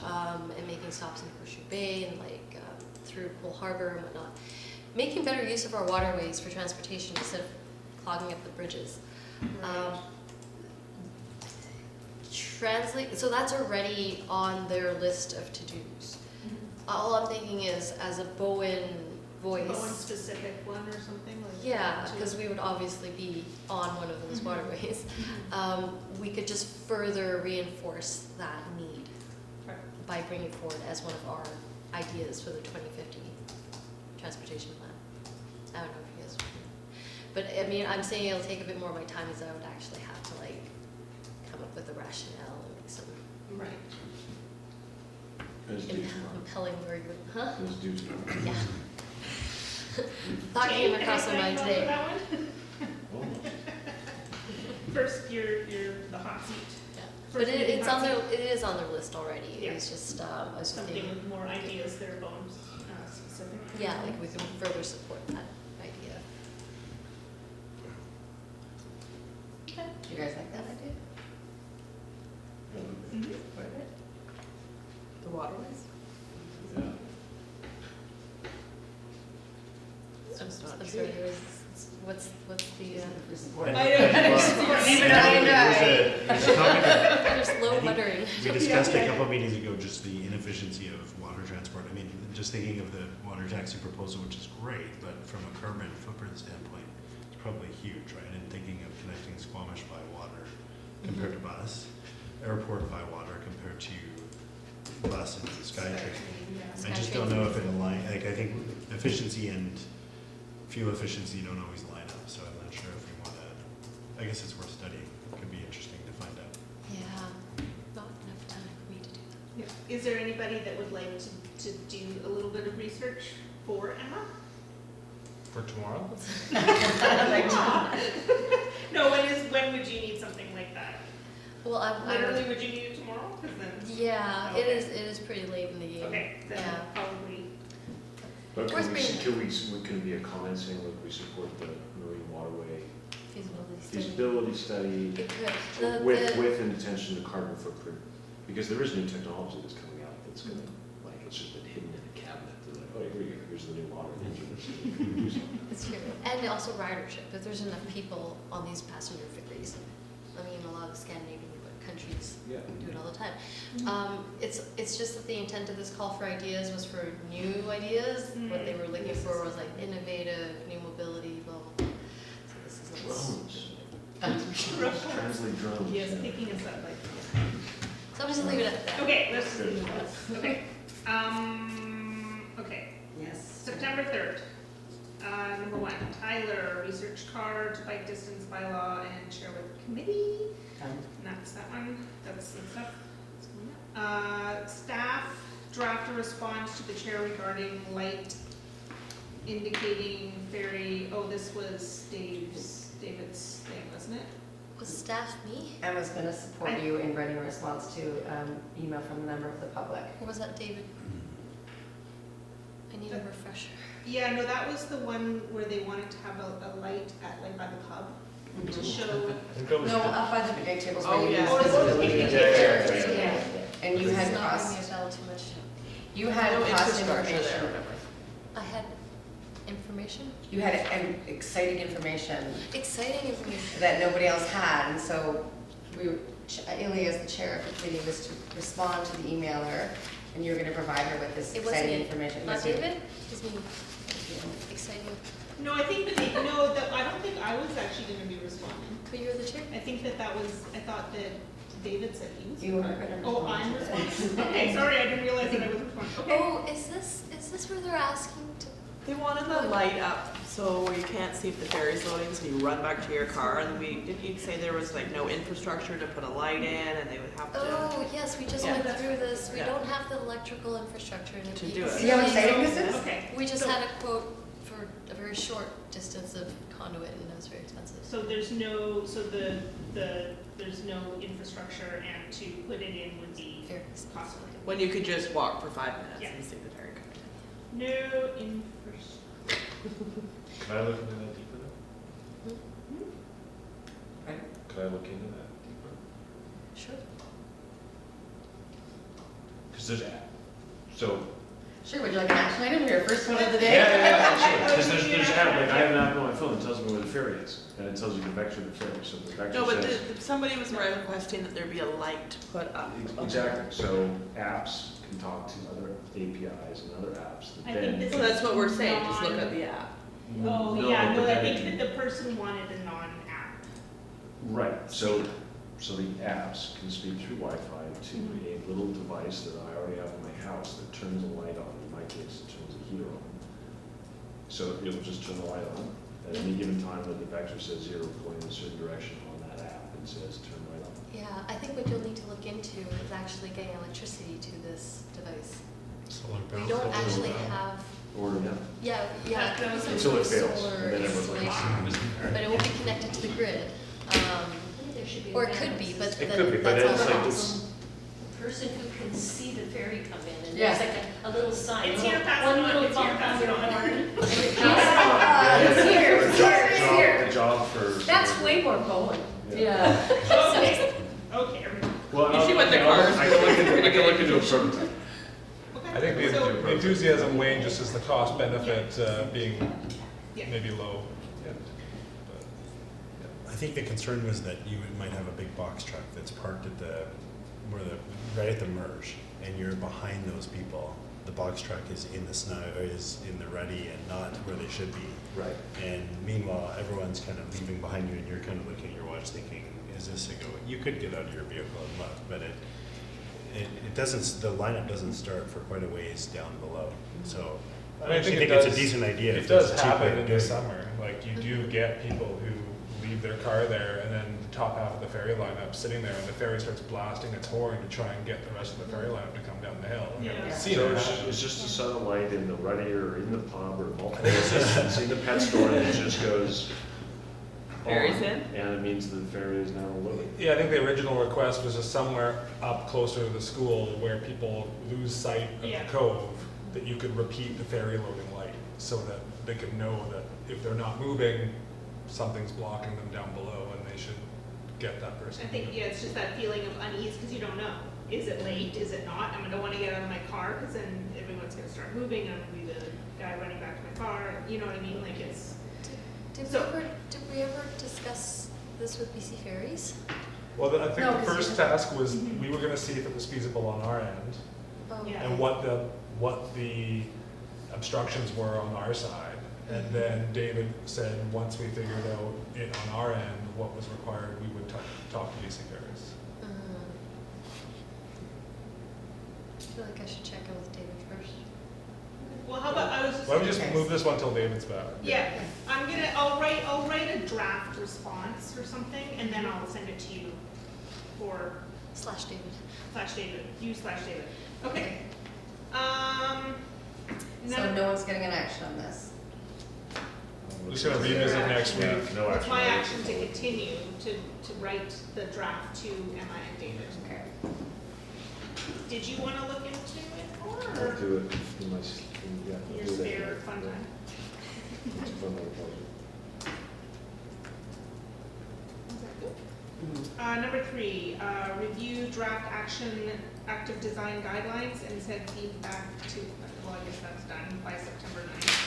and making stops in Horseshoe Bay and through Poole Harbor and whatnot. Making better use of our waterways for transportation instead of clogging up the bridges. Right. So that's already on their list of to-dos. All I'm thinking is, as a Bowen voice. Bowen specific one or something? Like Yeah, that, because too? we would obviously be on one of those waterways. We could just further reinforce that need Right. by bringing forward as one of our ideas for the 2050 transportation plan. I don't know if you guys, but I mean, I'm saying it'll take a bit more of my time, as I would actually have to come up with a rationale and make some Right. compelling argument. Huh? Those dudes. Yeah. Thought came Jane, across my mind anything today. about that one? First, you're the hot seat. Yeah. First But meeting it's hot on seat. their, it is on their list already. Yeah. It was just, I was just Something thinking, with more ideas that are Bowen specific. yeah, we can further support that idea. Okay. Do you guys like that idea? Mhm. Support it? The waterways? Yeah. I'm sorry, what's the, For support. I know. Even there's low muttering. We discussed a couple of meetings ago just the inefficiency of water transport. I mean, just thinking of the water taxi proposal, which is great, but from a carbon footprint standpoint, it's probably huge, right? And thinking of connecting Squamish by water compared to bus, airport by water compared to bus and SkyTrain. I just don't know if it aligns. Like, I think efficiency and fuel efficiency don't always line up, so I'm not sure if we want to. I guess it's worth studying. It could be interesting to find out. Yeah, not enough time for me to do that. Yeah. Is there anybody that would like to do a little bit of research for Emma? For tomorrow? No, when would you need something like that? Well, Literally, would you need it tomorrow? 'Cause then, yeah, Okay. it is pretty late in the game. okay, then Yeah. probably, But Where's can Brandon? we be a comment saying, look, we support the marine waterway Feasibility study. feasibility study It could. with an attention to carbon footprint? Because there is new technology that's coming out that's gonna, like, it's just been hidden in a cabinet. They're like, oh, here you go, here's the new water engine. It's true. And also ridership. If there's enough people on these passenger ferries, I mean, a lot of Scandinavian countries Yeah. do it all the time. It's just that the intent of this call for ideas was for new ideas. What they were looking for was innovative, new mobility, blah, blah, blah. So this is Drones. Translate drones. he is yeah. picking us up like. So I'm just leave it at that. Okay, let's Good. leave this. Okay. Okay. Yes. September 3rd. Number 1, Tyler, research card, bike distance bylaw, and chair with committee. And that's that one. That's the stuff. that's coming up. Staff draft a response to the chair regarding light indicating ferry. Oh, this was David's thing, wasn't it? Was staff me? Emma's going to support you in writing a response to email from a member of the public. Or was that David? I need a refresher. Yeah, no, that was the one where they wanted to have a light at by the pub to show. I think that was No, the- up by the picnic tables Oh, where you yeah. use Oh, it's supposed to be visibility. picnic Yeah. Yeah. And you had It's not cost, ringing a bell too much. you had No cost infrastructure there or information. whatever. I had information? You had exciting information Exciting information. that nobody else had, and so Ilya, as the chair of the committee, was to respond to the emailer, and you were gonna provide her with this It wasn't exciting me. information. Not Was it- David? It was me. Exciting. No, I think that I don't think I was actually going to be responding. But you're the chair? I think that was. I thought that David said he was. You were gonna Oh, respond I'm to it. responding. Okay, sorry, I didn't realize that I was responding. Okay. Oh, is this where they're asking to? They wanted the light up so you can't see if the ferry's loading, so you run back to your car. And didn't you say there was no infrastructure to put a light in, and they would have to Oh, yes, we just Yeah. went through this. We Yeah. don't have the electrical infrastructure To do it. See how exciting this is? Okay. We just So- had a quote for a very short distance of conduit, and that was very expensive. So there's no infrastructure, and to put it in would be Very expensive. possible. when you could just walk for 5 minutes Yeah. and see the ferry coming in. No infrastructure. Can I look into that deeper though? Right. Could I look into that deeper? Sure. Because there's, so, Sure, would you like an action item here, first one of the yeah, day? absolutely. Because there's app, like, I have an app on my phone that tells me where the ferry is, and it tells you to vector the ferry, so the vector No, but says. somebody was requesting that there be a light put up. Exactly, so apps can talk to other APIs and other apps that I then. think this So that's what we're saying, just look at the app. Oh, No, yeah, but no, I then it think can- that the person wanted a non-app. Right, so the apps can speak through Wi-Fi to a little device that I already have in my house that turns a light on. In my case, it turns a heater on. So it'll just turn the light on. At any given time when the vector says zero, point in a certain direction on that app, it says turn light on. Yeah, I think what you'll need to look into is actually getting electricity to this device. Solar We panels. don't actually have, Or, yeah, yeah, That was until it fails, solar and then everyone's like, installation, but it won't be connected to the grid. Or it could be, but It could be, but that's it's all like wrong. this- The person who can see the ferry come in, and Yeah. there's like a little sign. It's one here, pass one it on, little it's here, bump pass on it your on. horn. It's here, Or it's a job- here, it's job- here. A job for. That's someone- way more Bowen. Yeah. Okay, okay, everyone. Well, You see what the I'll- cars I can look into a prototype. Okay. I think the So- the enthusiasm weighing just as the cost benefit being Yeah. maybe low. I think the concern was that you might have a big box truck that's parked at right at the merge, and you're behind those people. The box truck is in the snow, or is in the ready and not where they should be. Right. And meanwhile, everyone's kind of leaving behind you, and you're kind of looking at your watch thinking, is this a go? You could get out of your vehicle and look, but it doesn't, the lineup doesn't start for quite a ways down below. So I actually think it's a decent idea. It if there's does a cheap way happen of in doing the it. summer, like you do get people who leave their car there and then the top half of the ferry lineup sitting there and the ferry starts blasting its horn to try and get the rest of the ferry lineup to come down the hill. Yeah. Seen So it it's happen. it's just a subtle light in the ruddy or in the pub or multiple locations in the pet store, and it just goes Ferry's on, in? and it means the ferry is now loaded. Yeah, I think the original request was just somewhere up closer to the school where people lose sight of Yeah. the cove, that you could repeat the ferry loading light so that they could know that if they're not moving, something's blocking them down below and they should get that person. I think, yeah, it's just that feeling of unease because you don't know. Is it late? Is it not? I don't want to get out of my car because then everyone's going to start moving. I'm going to be the guy running back to my car. You know what I mean? Like it's. Did we ever discuss this with BC Ferries? Well, I think No, the 'cause first you- task was, we were gonna see if it was feasible on our end Oh, Yeah. and what the obstructions were on our side. And then David said, once we figured out it on our end, what was required, we would talk to BC Ferries. I feel like I should check in with David first. Well, how about I was just. Why don't we just Okay. move this one till David's back? Yeah, I'll write a draft response or something, and then I'll send it to you, or / David. /David, you /David. Okay. So no one's getting an action on this. We're just gonna revisit next week. Yeah, no It's action. my action to continue to write the draft to Emma and David. Okay. Did you want to look into it more, I'll or do it in my, yeah. I'll your do that. spare fun time? It's a fun little project. Is that good? Number 3, review draft active design guidelines and send feedback to, well, I guess that's done by September 9th.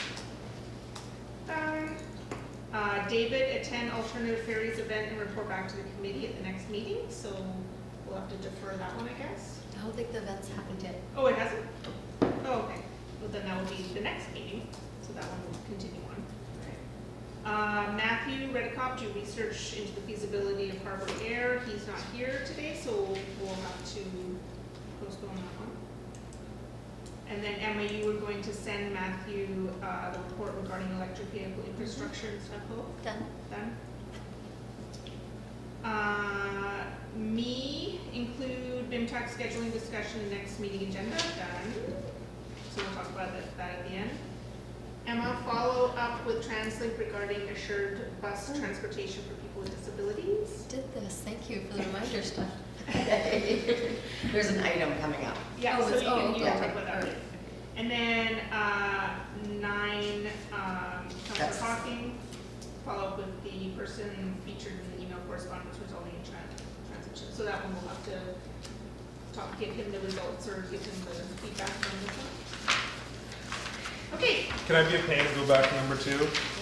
Done. David, attend alternative ferries event and report back to the committee at the next meeting, so we'll have to defer that one, I guess. I don't think the event's happened yet. Oh, it hasn't? Oh, okay. Well, then that will be the next meeting, so that one will continue on. Matthew Redekop, do research into the feasibility of Harbor Air. He's not here today, so we'll have to postpone that one. And then Emma, you were going to send Matthew the report regarding electric vehicle infrastructure and stuff. Done. Done. Me, include BIMTAC scheduling discussion next meeting agenda. Done. So we'll talk about that at the end. Emma, follow up with TransLink regarding assured bus transportation for people with disabilities. Did this. Thank you for the reminder stuff. There's an item coming up. Yeah, Oh, so it's- you can okay. talk about that. And then 9, Councilor That's- Hawking, follow up with the person featured in the email correspondence resulting in transition. So that one we'll have to give him the results or give him the feedback on this one. Okay, Can I be a pain and go back to number 2?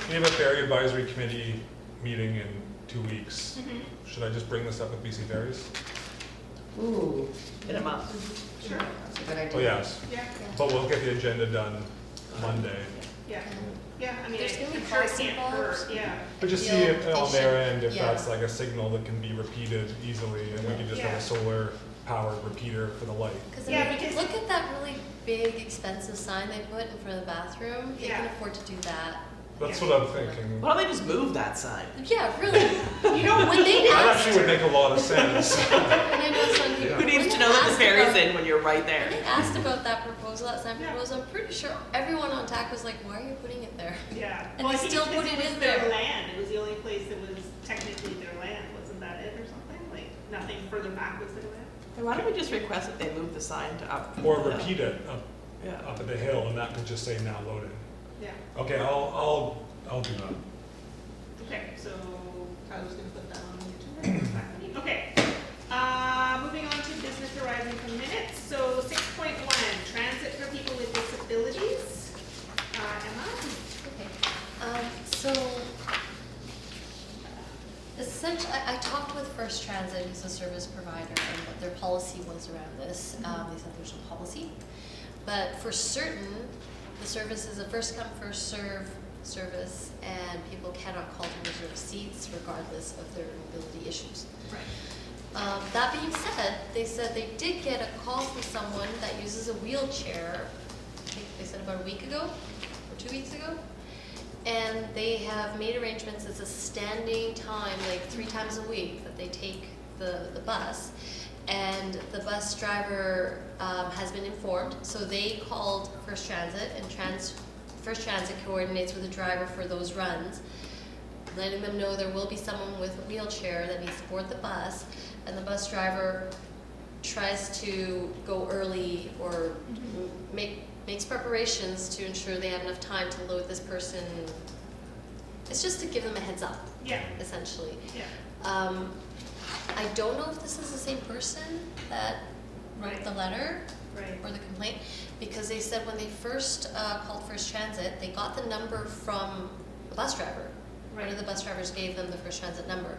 We have a ferry advisory committee meeting in 2 weeks. Should I just bring this up with BC Ferries? Ooh, In a month. sure, that's a good idea. Oh, yes, yeah, but we'll get the agenda done Monday. yeah, yeah, I mean, There's gonna be I'm sure it policy can't hurt, involved. yeah. But just see feel if they on their should- end, if yeah. that's like a signal that can be repeated easily, and we can just have Yeah. a solar powered repeater for the light. Because Yeah, I mean, because- look at that really big, expensive sign they put in front of the bathroom. They can Yeah. afford to do that. That's Yeah. what I'm thinking. Why don't they just move that sign? Yeah, really. You know, When they That asked, actually would make a lot of sense. and I know some people. Who needs when to they know that the asked ferry's about- in when you're right When there? they asked about that proposal, that sign Yeah. proposal, I'm pretty sure everyone on TAC was like, why are you putting it there? yeah. And Well, I they think still it's put 'cause it was in their there. land, it was the only place that was technically their land, wasn't that it or something? Like, nothing further back was their land? Hey, why don't we just request that they move the sign to up? Or the hill? repeat it up, Yeah. up at the hill, and that could just say now loaded. Yeah, Okay, I'll do that. okay, so Tyler's gonna put that on the agenda. Okay, moving on to business arising from minutes, so 6.1, transit for people with disabilities. Emma? Okay, so essentially, I talked with First Transit, who's a service provider, and what their policy was around this. They said there's no policy, but for certain, the service is a first come, first serve service, and people cannot call to reserve seats regardless of their mobility issues. Right. That being said, they said they did get a call from someone that uses a wheelchair, I think they said about a week ago, or 2 weeks ago. And they have made arrangements, it's a standing time, like 3 times a week, that they take the bus. And the bus driver has been informed, so they called First Transit, and First Transit coordinates with the driver for those runs, letting them know there will be someone with a wheelchair that needs to board the bus, and the bus driver tries to go early or makes preparations to ensure they have enough time to load this person. It's just to give them a heads up, Yeah, essentially. yeah, I don't know if this is the same person that wrote Right. the letter right, or the complaint, because they said when they first called First Transit, they got the number from the bus driver. One right. of the bus drivers gave them the First Transit number,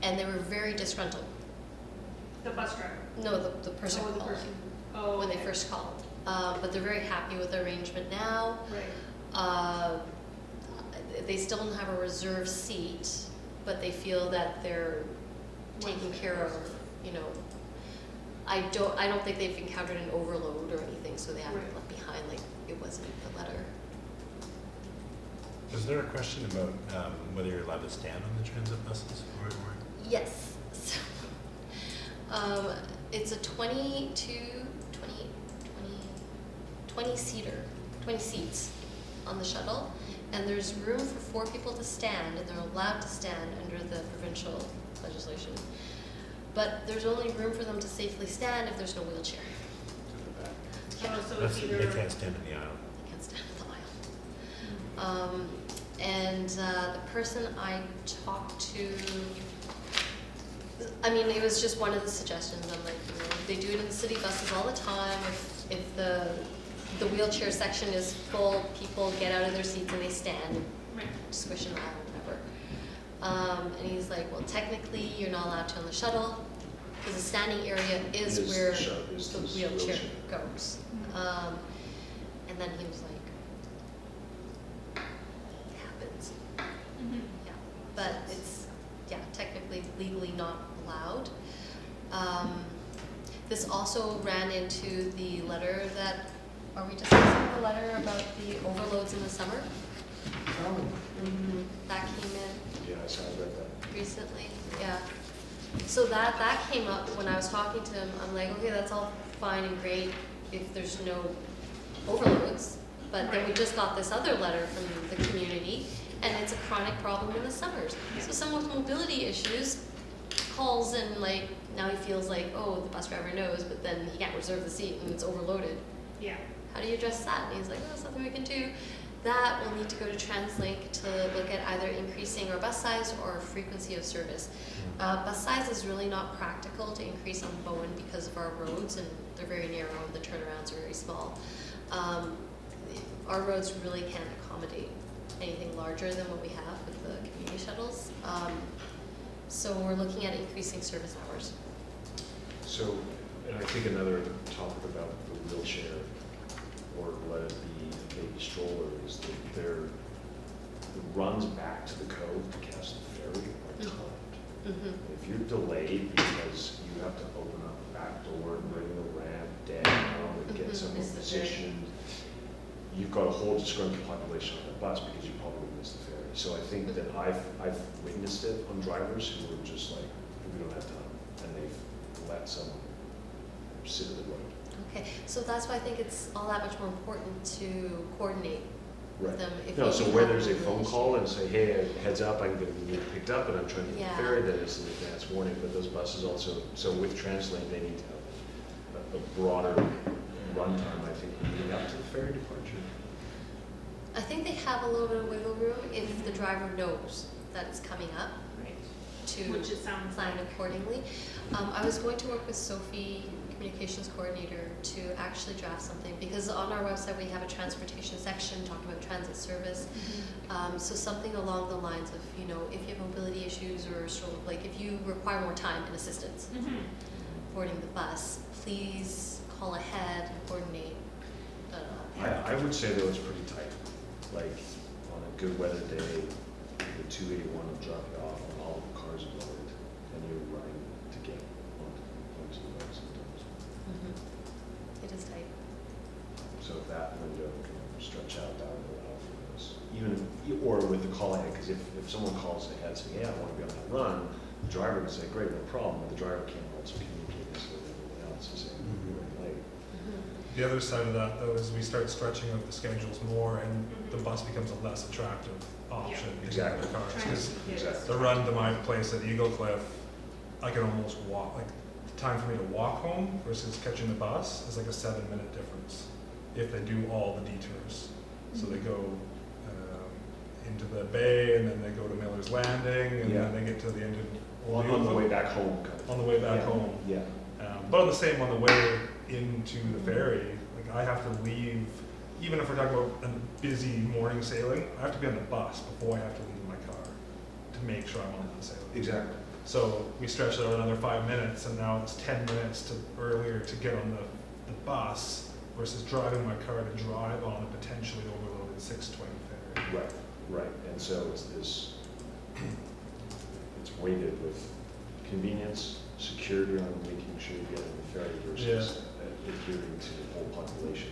and they were very disgruntled. The bus driver. No, the person Oh, the calling person. Oh, when they okay. first called. But they're very happy with the arrangement now. Right, They still don't have a reserved seat, but they feel that they're taken care of, you know. I don't think they've encountered an overload or anything, so they haven't been Right. left behind like it was in the letter. Was there a question about whether you're allowed to stand on the transit buses or? Yes. So, it's a 20 seater, 20 seats on the shuttle, and there's room for 4 people to stand, and they're allowed to stand under the provincial legislation. But there's only room for them to safely stand if there's no wheelchair. oh, so That's, it's they either, can't stand in the aisle. They can't stand in the aisle. And the person I talked to, I mean, it was just one of the suggestions. I'm like, you know, they do it in the city buses all the time. If the wheelchair section is full, people get out of their seats and they stand and right, squish in the aisle, whatever. And he's like, well, technically, you're not allowed to on the shuttle, because the standing area is Is where the shut- is the this wheelchair wheelchair. goes. And then he was like, it happens. Yeah, but it's, yeah, technically legally not allowed. This also ran into the letter that, are we discussing the letter about the overloads in the summer? Oh, That came in Yeah, I read that. recently, yeah. So that came up when I was talking to him. I'm like, okay, that's all fine and great if there's no overloads, but then we just got this other letter from the community, and it's a chronic problem in the summers. So someone with mobility issues calls and like, now he feels like, oh, the bus driver knows, but then he can't reserve the seat and it's overloaded. yeah, How do you address that? And he's like, oh, that's something we can do. that we'll need to go to TransLink to look at either increasing our bus size or frequency of service. Bus size is really not practical to increase on Bowen because of our roads, and they're very narrow and the turnarounds are very small. Our roads really can't accommodate anything larger than what we have with the community shuttles. So we're looking at increasing service hours. So, and I think another topic about the wheelchair, or let it be a baby stroller, is that the runs back to the cove to catch the ferry are timed. If you're delayed because you have to open up the back door and bring the ramp down and get someone Miss the ferry. positioned, you've got a whole disgruntled population on the bus because you probably missed the ferry. So I think that I've witnessed it on drivers who were just like, we don't have time, and they've let someone sit in the road. Okay, so that's why I think it's all that much more important to coordinate with them. If No, we so do where have there's a mobility phone issue. call and say, hey, heads up, I'm gonna be picked up and I'm trying to get the Yeah. ferry, then it's an advance warning, but those buses also, so with TransLink, they need to have a broader runtime, I think, leading up to the ferry departure. I think they have a little bit of wiggle room if the driver knows that it's coming up Right. to Which it sounds plan like. accordingly. I was going to work with Sophie, communications coordinator, to actually draft something, because on our website we have a transportation section talking about transit service. So something along the lines of, you know, if you have mobility issues or stroller, like if you require more time and assistance boarding the bus, please call ahead and coordinate. I would say though it's pretty tight, like on a good weather day, the 281 will drop you off when all the cars are loaded and you're running to get onto the road sometimes. It is tight. So if that window can stretch out, that would allow for this. Even if, or with the call ahead, because if someone calls ahead saying, yeah, I want to be on that run, the driver can say, great, no problem, but the driver can't also communicate this with everyone else and say, you're running late. The other side of that, though, is we start stretching out the schedules more, and the bus becomes a less attractive option Yeah. in Exactly. the cars. Trying Because to get Exactly. the run to my place at Eagle Cliff, I can almost walk, like, the time for me to walk home versus catching the bus is like a 7-minute difference if they do all the detours. So they go into the bay, and then they go to Miller's Landing, and Yeah. then they get to the end of On the way back home, kind of. On the way back Yeah. home. Yeah. But on the same, on the way into the ferry, like I have to leave, even if we're talking about a busy morning sailing, I have to be on the bus before I have to leave my car to make sure I'm on that sailing. Exactly. So we stretched it out another 5 minutes, and now it's 10 minutes earlier to get on the bus versus driving my car to drive on a potentially overloaded 620 ferry. Right. And so it's this, it's weighted with convenience, security on making sure you get on the ferry versus adhering to the whole population.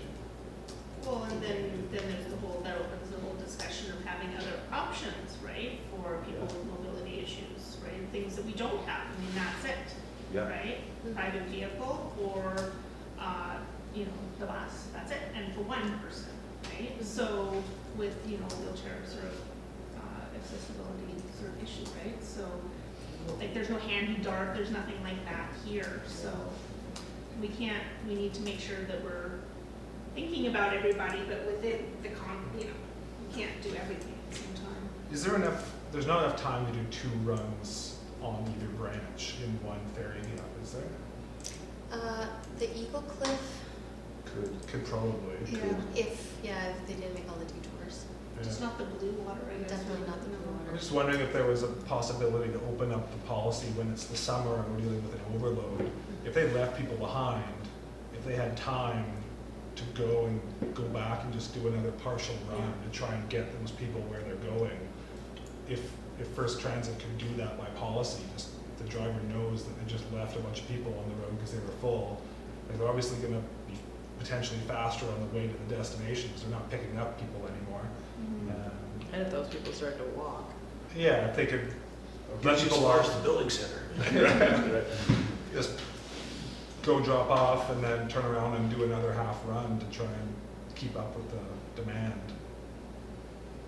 Well, and then there's that opens the whole discussion of having other options, right, for people with mobility issues, right, things that we don't have, I mean, that's it, Yeah. right? Private vehicle or, you know, the bus, that's it, and for one person, right? So with, you know, wheelchair sort of accessibility sort of issue, right? So, like, there's no handy dart, there's nothing like that here, so we need to make sure that we're thinking about everybody, but within the you know, we can't do everything at the same time. Is there enough, there's not enough time to do 2 runs on either branch in one ferry meetup, is there? The Eagle Cliff, Could probably. if they didn't make all the detours. Just not the blue water, I guess. Definitely not the blue water. I'm just wondering if there was a possibility to open up the policy when it's the summer and we're dealing with an overload. If they left people behind, if they had time to go back and just do another partial run to try and get those people where they're going. If First Transit could do that by policy, just the driver knows that they just left a bunch of people on the road because they were full, they're obviously going to be potentially faster on the way to the destination because they're not picking up people anymore. And if those people start to walk. Yeah, if they could let Gets you people as far off, as the building center. just go drop off and then turn around and do another half run to try and keep up with the demand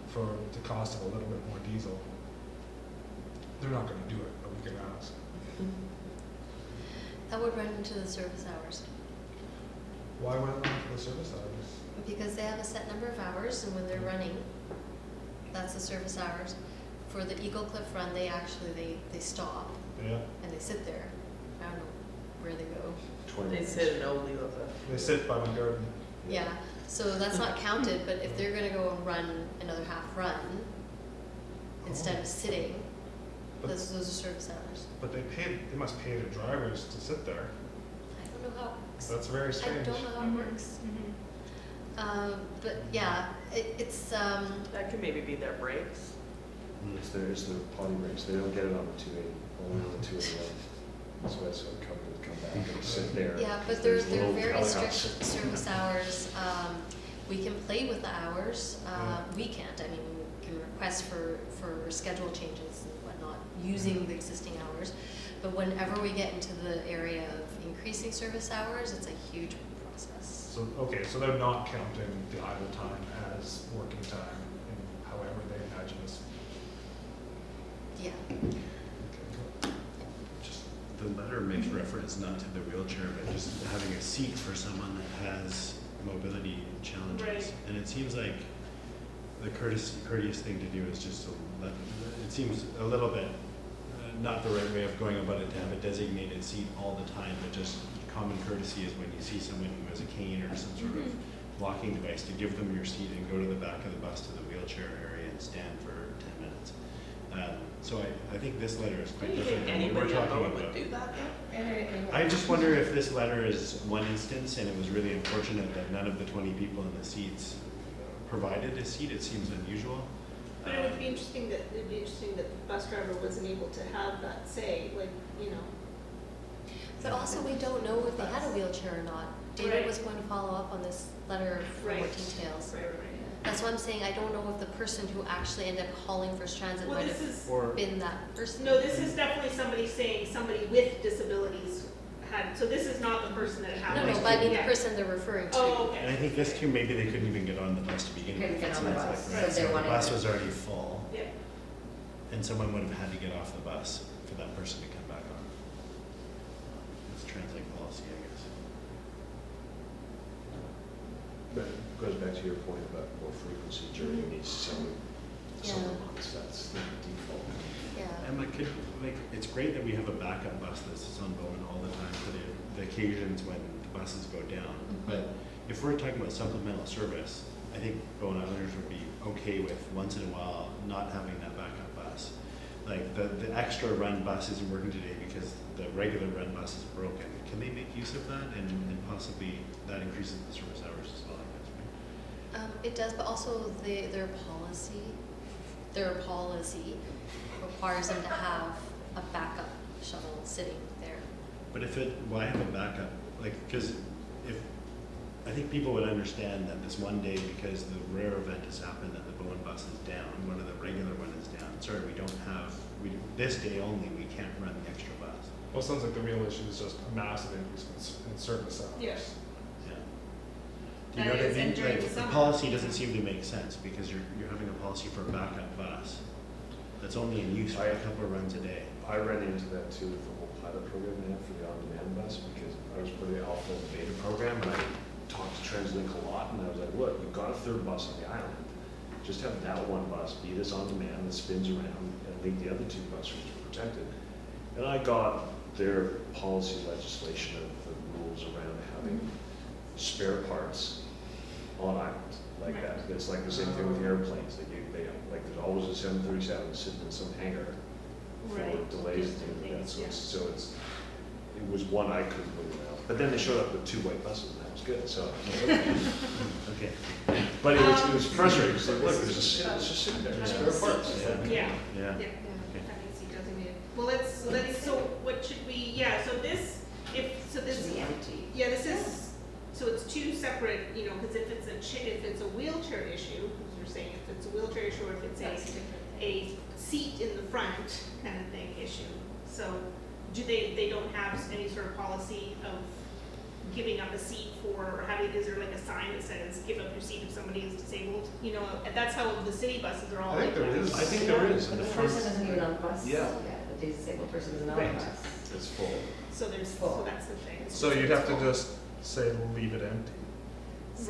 for the cost of a little bit more diesel. They're not going to do it, but we can ask. That would run into the service hours. Why wouldn't they for the service hours? Because they have a set number of hours, and when they're running, that's the service hours. For the Eagle Cliff run, they stop Yeah, and they sit there. I don't know where they go. 20 They minutes. sit and only with they sit by my garden. Yeah, so that's not counted, but if they're gonna go and run another half run, instead of sitting, But- those are service hours. But they must pay their drivers to sit there. I don't know how it works. That's very I strange. don't know how it works. But yeah, it's, That could maybe be their breaks. It's their potty breaks, they don't get it on the 280, only on the 281. That's why it's so come back and sit there. yeah, but There's they're little very telehouse. strict service hours. We can play with the hours, we can't, I mean, we can request for schedule changes and whatnot, using the existing hours. But whenever we get into the area of increasing service hours, it's a huge process. So, okay, so they're not counting the idle time as working time in however they imagine this. Yeah, Just, the letter makes reference not to the wheelchair, but just having a seat for someone that has mobility challenges. Right. And it seems like the courteous thing to do is just to let, it seems a little bit, not the right way of going about it to have a designated seat all the time, but just common courtesy is when you see someone who has a cane or some sort of walking device, to give them your seat and go to the back of the bus to the wheelchair area and stand for 10 minutes. So I think this letter is Do quite you different think than what we're anybody on talking board would about. do that though? I just wonder if this letter is one instance, and it was really unfortunate that none of the 20 people in the seats provided a seat. It seems unusual. But it would be interesting that the bus driver wasn't able to have that say, like, you know. but also we don't know if they had a wheelchair or not. David Right. was going to follow up on this letter for more Right. details. Right. That's why I'm saying I don't know if the person who actually ended up calling First Transit Well, might this have is, Or been that person. no, this is definitely somebody saying somebody with disabilities had, so this is not the person that had. No, like, but I mean the yeah. person they're referring to. Oh, okay. and I think this too, maybe they couldn't even get on the bus to begin with. Couldn't get It on the sounds bus, like, so right, they the wanted bus to- was already full, Yeah. and someone would have had to get off the bus for that person to come back on. It's translate policy, I guess. But it goes back to your point about more frequency, jury needs some Yeah. months, that's the default. Yeah. And it's great that we have a backup bus that's on Bowen all the time for the occasions when the buses go down. But if we're talking about supplemental service, I think Bowen Islanders would be okay with once in a while not having that backup bus. Like the extra run bus isn't working today because the regular run bus is broken. Can they make use of that and possibly that increases the service hours as well, I guess, right? It does, but also their policy requires them to have a backup shuttle sitting there. But why have a backup? Like, because I think people would understand that this one day, because the rare event has happened that the Bowen bus is down, one of the regular one is down. Sorry, this day only, we can't run the extra bus. Well, it sounds like the real issue is just a massive increase in service hours. Yeah. Yeah. Do you That know what I is, and mean? during Like, the the summer. policy doesn't seem to make sense because you're having a policy for a backup bus that's only in use for a couple of runs a day. I ran into that too with the whole pilot program they have for the on-demand bus, because I was part of the alpha and beta program, and I talked to TransLink a lot, and I was like, look, you've got a third bus on the island. Just have that one bus be this on-demand that spins around, and leave the other two bus routes protected. And I got their policy legislation of the rules around having spare parts on island like that. It's like the same thing with airplanes. Like there's always a 737 sitting in some hangar for Right. delays and things like that. Things, So it was one I couldn't believe out. But then they showed up with 2 white buses, and that was good. So, Okay. but it was frustrating. It's like, look, it's just sitting there. It's spare parts. Yeah. Yeah. Yeah, Okay. having seat designated. Well, so what should we, so this, Should be empty. yeah, this is, so it's 2 separate, you know, because if it's a wheelchair issue, as you're saying, if it's a wheelchair issue, or if it's a seat in the front kind of thing issue. So do they don't have any sort of policy of giving up a seat for, or having, is there like a sign that says, give up your seat if somebody is disabled? You know, that's how the city buses are all I like think there that. is. I think there is. But In the the front, person isn't even on the bus. Yeah. The disabled person isn't on the Right. bus. it's full. So Full. that's the thing. So you'd have to just say leave it empty.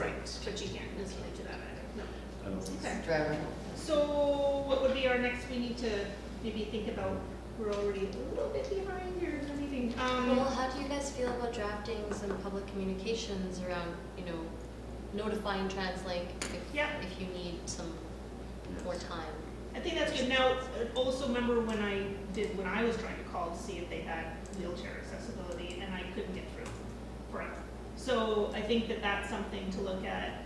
Right, but you can't necessarily do that either, no. I don't think. Okay. Driver. So what would be our next, we need to maybe think about, we're already a little bit behind here in the meeting. Well, how do you guys feel about drafting some public communications around, you know, notifying TransLink Yeah. if you need some more time? I think that's good. Now, also remember when I was trying to call to see if they had wheelchair accessibility and I couldn't get through forever. So I think that that's something to look at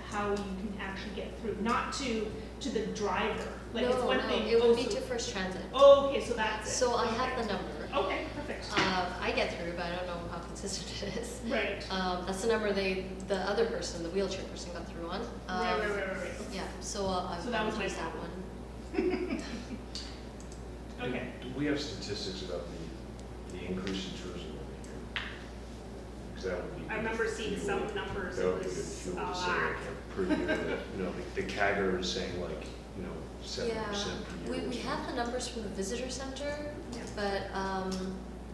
how you can actually get through, not to the driver. Like it's one thing. It would be also- to First Transit. Oh, okay, so that's it. So I have Okay. the number. Okay, perfect. I get through, but I don't know how consistent it is. Right. That's the number the other person, the wheelchair person got through on. Right. Yeah, so I So that was my use that problem. one. Okay. Do we have statistics about the increase in tourism over here? Because that would be. I remember seeing fuel. some numbers, That it would be good was fuel a to say, lot. like, per year, that, you know, the CAGR is saying like, you know, 7% Yeah, per year. we have the numbers from the visitor center, Yeah. but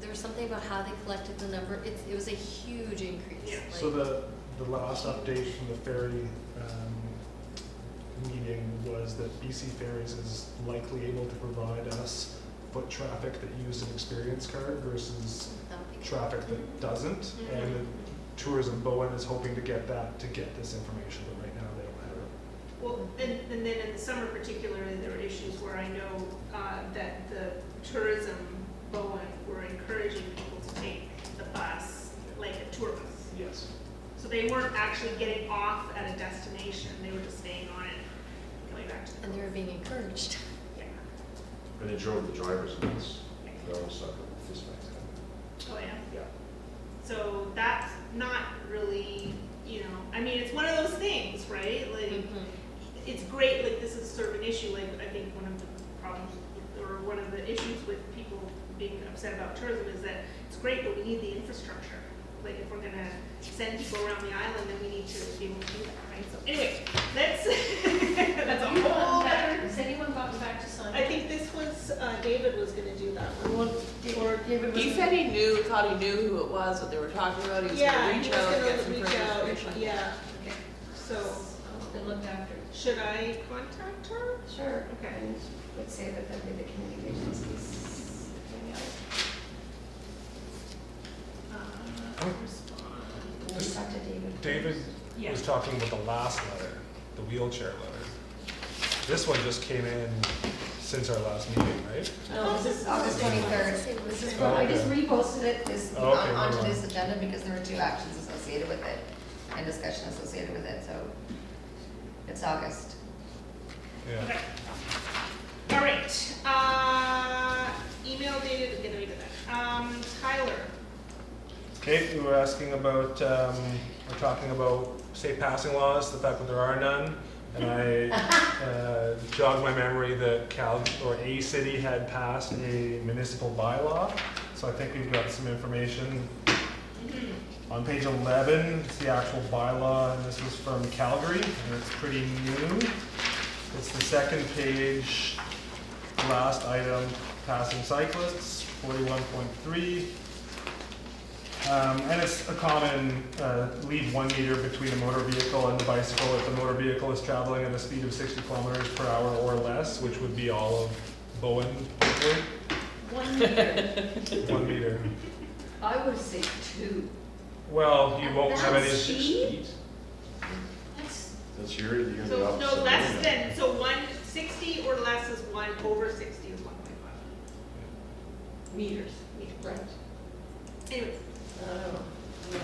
there was something about how they collected the number. It was a huge increase. Yeah. Like, So the last update from the ferry meeting was that BC Ferries is likely able to provide us foot traffic that used an experience card versus that would be good. traffic that doesn't. Mhm. And the Tourism Bowen is hoping to get this information, but right now they don't have it. Well, and then in the summer particularly, there were issues where I know that the tourism Bowen were encouraging people to take the bus, like a tour bus. Yes. So they weren't actually getting off at a destination, they were just staying on it, and coming back to the. And they were being encouraged. Yeah. And they drove the drivers nuts. They almost started with fist fights. Oh, yeah. Yeah. So that's not really, you know, I mean, it's one of those things, right? Like, Mhm. it's great, like, this is sort of an issue, like, I think one of the problems, or one of the issues with people being upset about tourism is that it's great, but we need the infrastructure. Like, if we're gonna send people around the island, then we need to be able to do that, right? So anyway, that's a whole other, Has anyone gotten back to sign? I think this was, David was gonna do that one. Or He said he thought he knew who it was, what they were talking about, he was Yeah, gonna he reach was out, gonna get some reach further out, information. yeah, Okay, so, been looked after. should I contact her? Sure. Okay. And let's say that that'd be the communications piece. Respond. We'll talk to David. David Yeah. was talking about the last letter, the wheelchair letter. This one just came in since our last meeting, right? No, this is August 23rd. This is, Oh, I just okay. reposted it Oh, okay, onto never this agenda because there were 2 actions associated with it and discussion associated with it, so it's August. Yeah. Okay. All right, email dated, get rid of that. Tyler, Kate, we were asking about, we're talking about safe passing laws, the fact that there are none. And I jogged my memory that a city had passed a municipal bylaw. So I think we've got some information. On page 11, it's the actual bylaw, and this was from Calgary, and it's pretty new. It's the second page, last item, passing cyclists, 41.3. And it's a common, leave 1 meter between a motor vehicle and the bicycle if the motor vehicle is traveling at a speed of 60 kilometers per hour or less, which would be all of Bowen. 1 meter. 1 meter. I would say 2. Well, you won't have any. That's cheap. Feet. That's, That's you're the so opposite. no, less than, so 160 or less is 1, over 60 is 1.5. meters. Right. Anyways,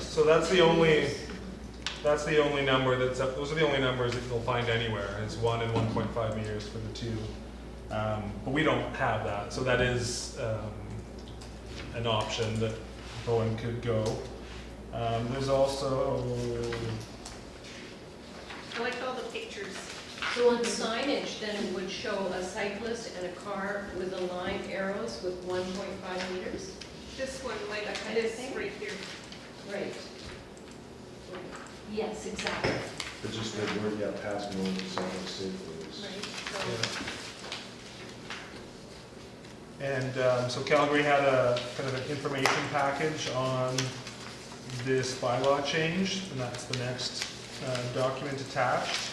So that's the only number those are the only numbers that you'll find anywhere, is 1 and 1.5 meters for the 2. But we don't have that, so that is an option that Bowen could go. There's also, I like all the pictures. So on signage, then it would show a cyclist and a car with aligned arrows with 1.5 meters? This one, like That kind of this thing? right here. Right. Yes, exactly. But just the word, yeah, passing over something safely is. Right, so, and so Calgary had a kind of an information package on this bylaw change, and that's the next document attached.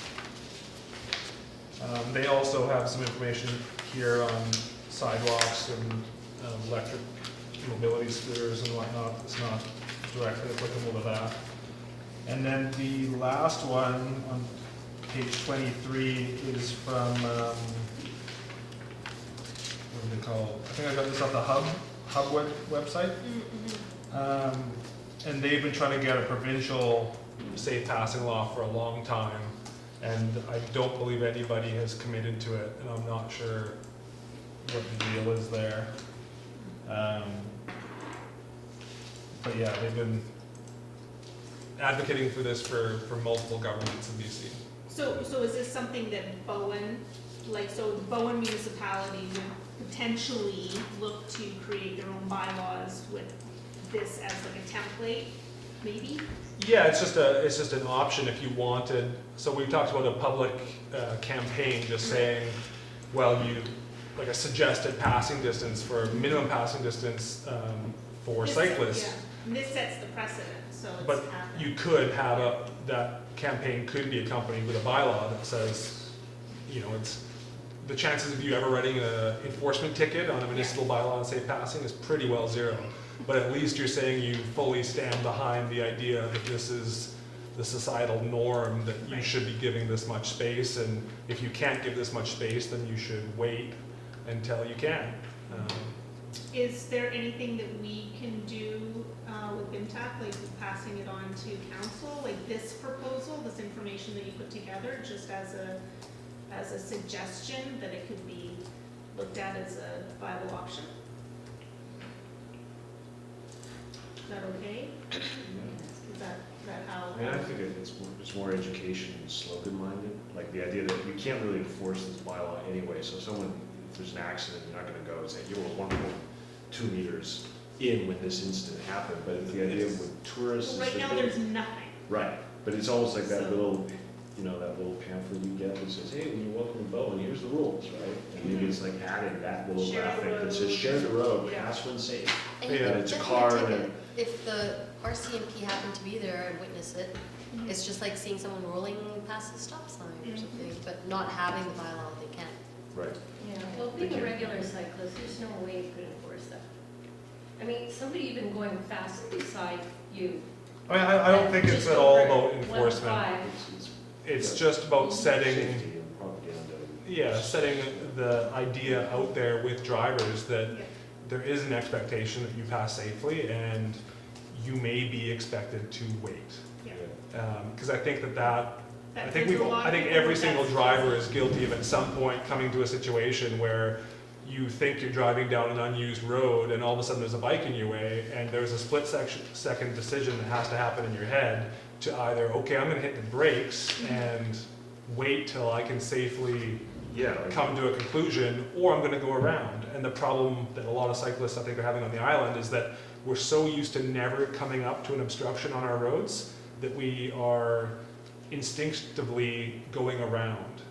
They also have some information here on sidewalks and electric mobility scooters and whatnot. It's not directly applicable to that. And then the last one on page 23 is from, what are they called? I think I got this off the Hub website. And they've been trying to get a provincial safe passing law for a long time. And I don't believe anybody has committed to it, and I'm not sure what the deal is there. But yeah, they've been advocating for this for multiple governments in BC. So is this something that Bowen, so the Bowen municipality would potentially look to create their own bylaws with this as like a template, maybe? Yeah, it's just an option if you wanted. So we talked about a public campaign, just saying, well, like a suggested passing distance for minimum passing distance for cyclists. Yeah, and this sets the precedent, so it's But happening. you could have that campaign could be accompanied with a bylaw that says, it's the chances of you ever writing an enforcement ticket on a municipal bylaw on safe passing is pretty well zero. But at least you're saying you fully stand behind the idea that this is the societal norm, that you should be giving this much space, and if you can't give this much space, then you should wait until you can. Is there anything that we can do with BIMTAC, like passing it on to council, like this proposal, this information that you put together, just as a suggestion that it could be looked at as a viable option? Is that okay? Is that how? I mean, I think it's more education and slogan minded, like the idea that you can't really enforce this bylaw anyway, so if there's an accident, you're not gonna go and say, you were 1.2 meters in when this incident happened, but the idea with tourists is Right that now, they- there's nothing. Right, but it's almost like that So- little, that little pamphlet you get that says, hey, when you welcome to Bowen, here's the rules, right? And maybe it's like adding that little Share the graphic that says, road. share the road, Yeah. pass when safe. And you Yeah, can it's a definitely car take and it, if the RCMP happened to be there and witness it, it's just like seeing someone rolling past a stop sign or something, but not having the bylaw, they can't. Right. Well, being a regular cyclist, there's no way you could enforce that. I mean, somebody even going fast beside you. I don't think it's Just at all over about enforcement. 1.5. It's just about setting, Safety and propaganda. setting the idea out there with drivers that Yeah. there is an expectation that you pass safely and you may be expected to wait. Yeah. Because I think I think There's a lot of people every that single that's- driver is guilty of at some point coming to a situation where you think you're driving down an unused road and all of a sudden there's a bike in your way and there's a second decision that has to happen in your head to either, okay, I'm gonna hit the brakes and wait till I can safely Yeah, like- come to a conclusion, or I'm gonna go around. And the problem that a lot of cyclists I think are having on the island is that we're so used to never coming up to an obstruction on our roads that we are instinctively going around.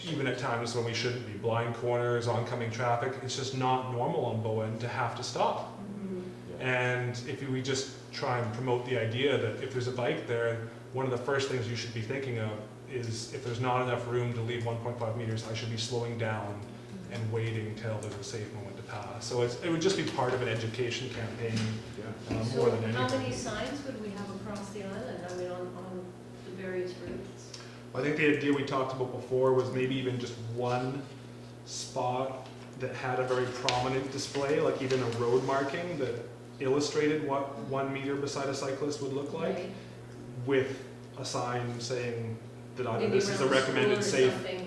Even at times when we shouldn't be. Blind corners, oncoming traffic, it's just not normal on Bowen to have to stop. And if we just try and promote the idea that if there's a bike there, one of the first things you should be thinking of is if there's not enough room to leave 1.5 meters, I should be slowing down and waiting till there's a safe moment to pass. So it would just be part of an education campaign Yeah. more than So anything. how many signs would we have across the island, I mean, on the various routes? I think the idea we talked about before was maybe even just one spot that had a very prominent display, like even a road marking that illustrated what 1 meter beside a cyclist would look like, Right. with a sign saying that either Maybe this is a around the recommended school or safe, something.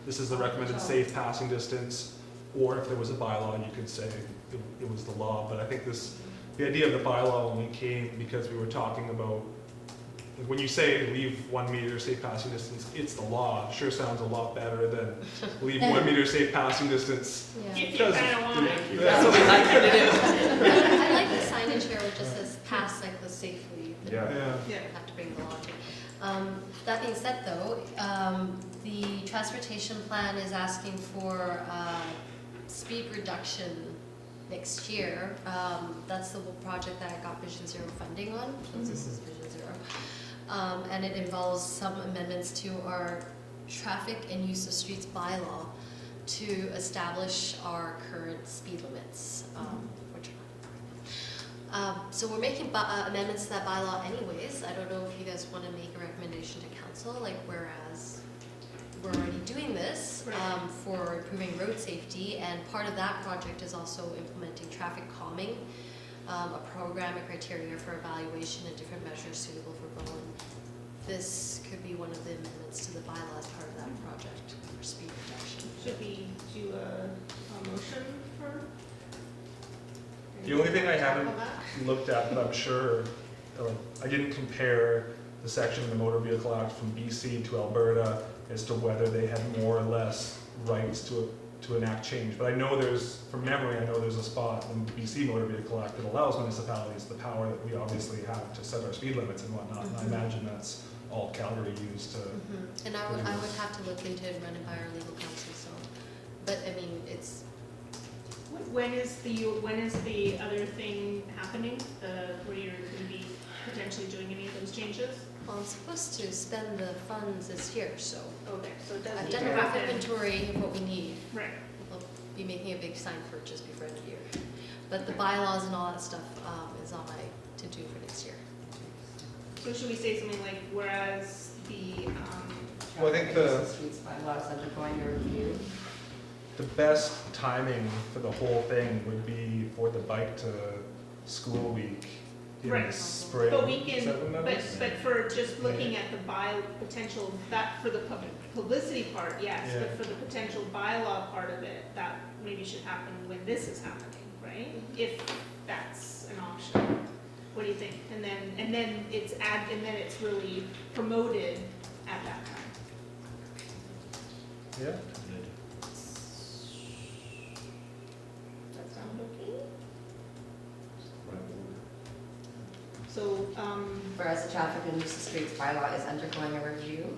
this is the recommended safe passing distance, or if there was a bylaw, you could say it was the law. But I think the idea of the bylaw only came because we were talking about, when you say leave 1 meter safe passing distance, it's the law. Sure sounds a lot better than leave 1 meter safe passing distance. Yeah. If you kind of want it. That's what we like you to do. I like the signage here which just says pass cyclists safely. You Yeah. Yeah. have to bring the law to. That being said though, the transportation plan is asking for speed reduction next year. That's the project that I got Vision Zero funding on, so this is Vision Zero. And it involves some amendments to our traffic and use of streets bylaw to establish our current speed limits, which so we're making amendments to that bylaw anyways. I don't know if you guys want to make a recommendation to council, like whereas we're already doing this for improving road safety, and part of that project is also implementing traffic calming, a program, a criteria for evaluation and different measures suitable for Bowen. This could be one of the amendments to the bylaw as part of that project for speed reduction. Should we do a motion for? The only thing I haven't Tackle that? looked at, but I'm sure, I didn't compare the section of the Motor Vehicle Act from BC to Alberta as to whether they had more or less rights to enact change. But I know from memory, I know there's a spot in the BC Motor Vehicle Act that allows municipalities the power that we obviously have to set our speed limits and whatnot. And I imagine that's all Calgary used to. And I would have to look into it and run it by our legal counsel, so, but I mean, it's, When is the other thing happening, where you're gonna be potentially doing any of those changes? well, I'm supposed to spend the funds this year, so Okay, so it does I've need done to a rough happen. inventory of what we need. Right, We'll be making a big sign purchase before end of year. But the bylaws and all that stuff is on my to-do for next year. so should we say something like, whereas the, Well, I think The streets bylaw is undergoing a review. the best timing for the whole thing would be for the bike to school week in Right. the spring. but we Is that when can, that is? but for just looking at the potential, that for the publicity part, yes, Yeah. but for the potential bylaw part of it, that maybe should happen when this is happening, right? If that's an option, what do you think? And then it's really promoted at that time. Yeah, That sound okay? Right. So, Whereas the traffic and use of streets bylaw is undergoing a review.